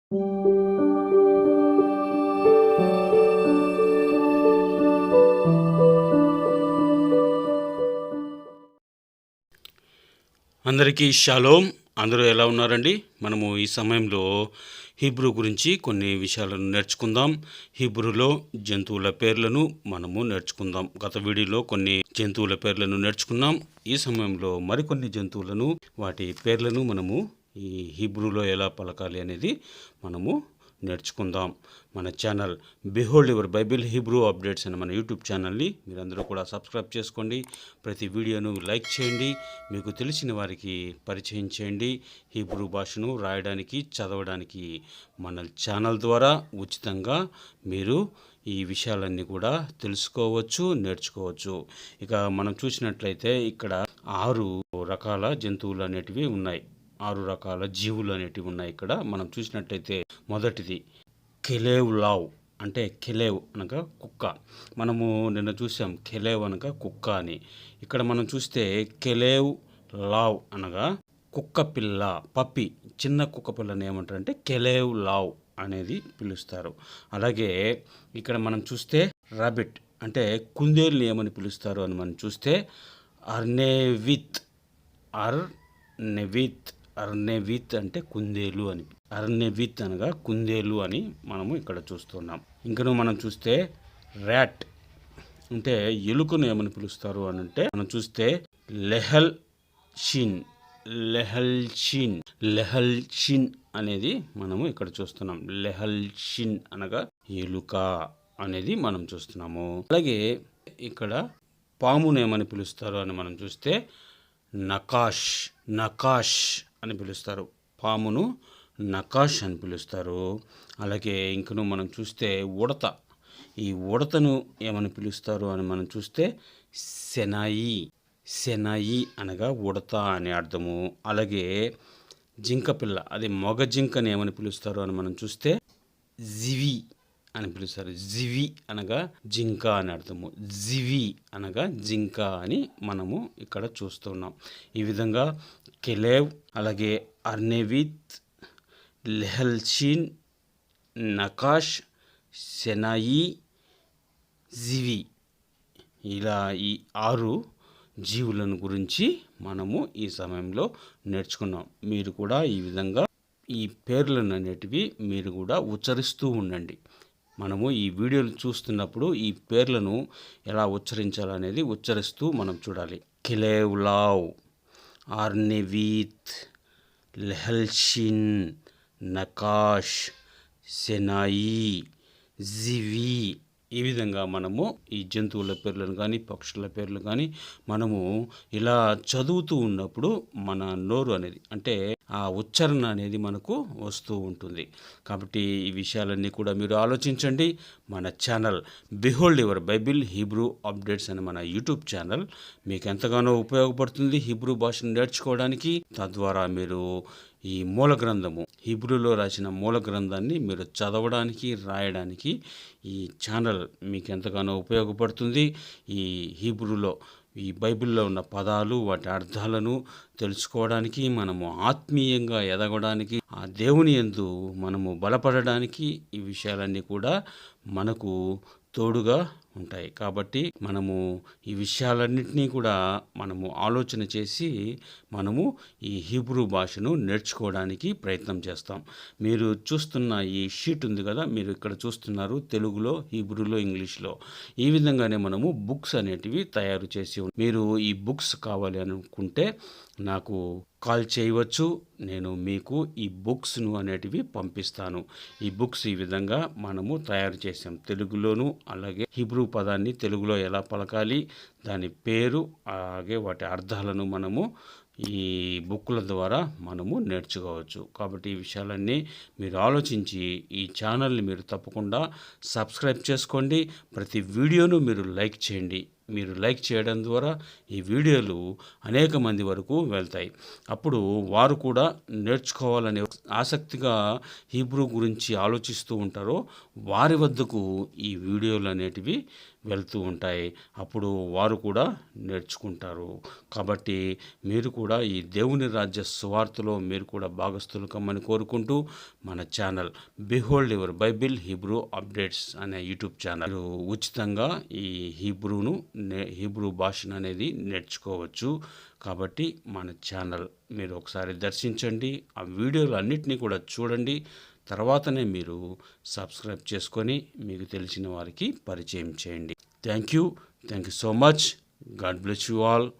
అందరికీ షాలోమ్. అందరూ ఎలా ఉన్నారండి? మనము ఈ సమయంలో హీబ్రూ గురించి కొన్ని విషయాలను నేర్చుకుందాం. హీబ్రూలో జంతువుల పేర్లను మనము నేర్చుకుందాం. గత వీడియోలో కొన్ని జంతువుల పేర్లను నేర్చుకున్నాం. ఈ సమయంలో మరికొన్ని జంతువులను, వాటి పేర్లను మనము ఈ హీబ్రూలో ఎలా పలకాలి అనేది మనము నేర్చుకుందాం. మన channel behold your Bible Hebrew updates అనే మన యూట్యూబ్ ఛానల్ని మీరందరూ కూడా సబ్స్క్రైబ్ చేసుకోండి. ప్రతి వీడియోను లైక్ చేయండి, మీకు తెలిసిన వారికి పరిచయం చేయండి. హీబ్రూ భాషను రాయడానికి, చదవడానికి మన ఛానల్ ద్వారా ఉచితంగా మీరు ఈ విషయాలన్నీ కూడా తెలుసుకోవచ్చు, నేర్చుకోవచ్చు. ఇక మనం చూసినట్లయితే ఇక్కడ 6 రకాల జంతువులు అనేటివి ఉన్నాయి. 6 రకాల జీవులు అనేటివి ఉన్నాయి. ఇక్కడ మనం చూసినట్లయితే మొదటిది కెలేవ్ లావ్, అంటే కెలేవ్ అనగా కుక్క. మనము నిన్న చూసాం కెలేవ్ అనగా కుక్క అని. ఇక్కడ మనం చూస్తే కెలేవ్ లావ్ అనగా కుక్క పిల్ల, పప్పి. చిన్న కుక్క పిల్లని ఏమంటారంటే కెలేవ్ లావ్ అనేది పిలుస్తారు. అలాగే ఇక్కడ మనం చూస్తే రాబిట్, అంటే కుందేలుని ఏమని పిలుస్తారు అని మనం చూస్తే అర్నేవిత్. అర్నేవిత్ అంటే కుందేలు అని. అర్నేవిత్ అనగా కుందేలు అని మనము ఇక్కడ చూస్తున్నాం. ఇంకను మనం చూస్తే ర్యాట్, అంటే ఎలుకను ఏమని పిలుస్తారు అని అంటే మనం చూస్తే లెహల్ షిన్ అనేది మనము ఇక్కడ చూస్తున్నాం. లెహల్ షిన్ అనగా ఎలుక అనేది మనం చూస్తున్నాము. అలాగే ఇక్కడ పామును ఏమని పిలుస్తారు అని మనం చూస్తే నకాష్ అని పిలుస్తారు. పామును నకాష్ అని పిలుస్తారు. అలాగే ఇంకను మనం చూస్తే ఉడత, ఈ ఉడతను ఏమని పిలుస్తారు అని మనం చూస్తే సెనాయి అనగా ఉడత అని అర్థము. అలాగే జింక పిల్ల, అది మగ జింకని ఏమని పిలుస్తారు అని మనం చూస్తే జివి అని పిలుస్తారు. జివి అనగా జింక అని అర్థము. జివి అనగా జింక అని మనము ఇక్కడ చూస్తున్నాం. ఈ విధంగా కెలేవ్, అలాగే అర్నేవిత్, లెహల్షిన్, నకాష్, సెనాయి, జివి, ఇలా ఈ 6 జీవులను గురించి మనము ఈ సమయంలో నేర్చుకున్నాం. మీరు కూడా ఈ విధంగా ఈ పేర్లను అనేటివి మీరు కూడా ఉచ్చరిస్తూ ఉండండి. మనము ఈ వీడియోలు చూస్తున్నప్పుడు ఈ పేర్లను ఎలా ఉచ్చరించాలనేది ఉచ్చరిస్తూ మనం చూడాలి. కెలేవ్ లావ్, అర్నేవిత్, లెహల్షిన్, నకాష్, సెనాయి, జివి. ఈ విధంగా మనము ఈ జంతువుల పేర్లను కానీ, పక్షుల పేర్లు కానీ మనము ఇలా చదువుతూ ఉన్నప్పుడు మన నోరు అనేది, అంటే ఆ ఉచ్చారణ అనేది మనకు వస్తూ ఉంటుంది. కాబట్టి ఈ విషయాలన్నీ కూడా మీరు ఆలోచించండి. మన channel behold your Bible Hebrew updates అనే మన యూట్యూబ్ ఛానల్ మీకు ఎంతగానో ఉపయోగపడుతుంది హీబ్రూ భాషను నేర్చుకోవడానికి. తద్వారా మీరు ఈ మూల గ్రంథము, హీబ్రూలో రాసిన మూల గ్రంథాన్ని మీరు చదవడానికి, రాయడానికి ఈ ఛానల్ మీకు ఎంతగానో ఉపయోగపడుతుంది. ఈ హీబ్రూలో, ఈ బైబిల్లో ఉన్న పదాలు, వాటి అర్థాలను తెలుసుకోవడానికి, మనము ఆత్మీయంగా ఎదగడానికి, ఆ దేవుని యందు మనము బలపడడానికి ఈ విషయాలన్నీ కూడా మనకు తోడుగా ఉంటాయి. కాబట్టి మనము ఈ విషయాలన్నింటినీ కూడా మనము ఆలోచన చేసి మనము ఈ హీబ్రూ భాషను నేర్చుకోవడానికి ప్రయత్నం చేస్తాం. మీరు చూస్తున్న ఈ షీట్ ఉంది కదా, మీరు ఇక్కడ చూస్తున్నారు తెలుగులో, హీబ్రూలో, ఇంగ్లీష్లో. ఈ విధంగానే మనము బుక్స్ అనేటివి తయారు చేసి, మీరు ఈ బుక్స్ కావాలి అనుకుంటే నాకు కాల్ చేయవచ్చు. నేను మీకు ఈ బుక్స్ను అనేటివి పంపిస్తాను. ఈ బుక్స్ ఈ విధంగా మనము తయారు చేసాం తెలుగులోను. అలాగే హీబ్రూ పదాన్ని తెలుగులో ఎలా పలకాలి, దాని పేరు, అలాగే వాటి అర్థాలను మనము ఈ బుక్కుల ద్వారా మనము నేర్చుకోవచ్చు. కాబట్టి ఈ విషయాలన్నీ మీరు ఆలోచించి ఈ ఛానల్ని మీరు తప్పకుండా సబ్స్క్రైబ్ చేసుకోండి. ప్రతి వీడియోను మీరు లైక్ చేయండి. మీరు లైక్ చేయడం ద్వారా ఈ వీడియోలు అనేక మంది వరకు వెళ్తాయి. అప్పుడు వారు కూడా నేర్చుకోవాలనే ఆసక్తిగా హీబ్రూ గురించి ఆలోచిస్తూ ఉంటారో వారి వద్దకు ఈ వీడియోలు అనేటివి వెళ్తూ ఉంటాయి. అప్పుడు వారు కూడా నేర్చుకుంటారు. కాబట్టి మీరు కూడా ఈ దేవుని రాజ్య సువార్తలో మీరు కూడా భాగస్థులు కమ్మని కోరుకుంటూ మన channel behold your Bible Hebrew updates అనే యూట్యూబ్ ఛానల్ ఉచితంగా ఈ హీబ్రూ భాషను అనేది నేర్చుకోవచ్చు. కాబట్టి మన ఛానల్ మీరు ఒకసారి దర్శించండి, ఆ వీడియోలు అన్నిటినీ కూడా చూడండి. తర్వాతనే మీరు సబ్స్క్రైబ్ చేసుకొని మీకు తెలిసిన వారికి పరిచయం చేయండి. Thank you so much. God bless you all.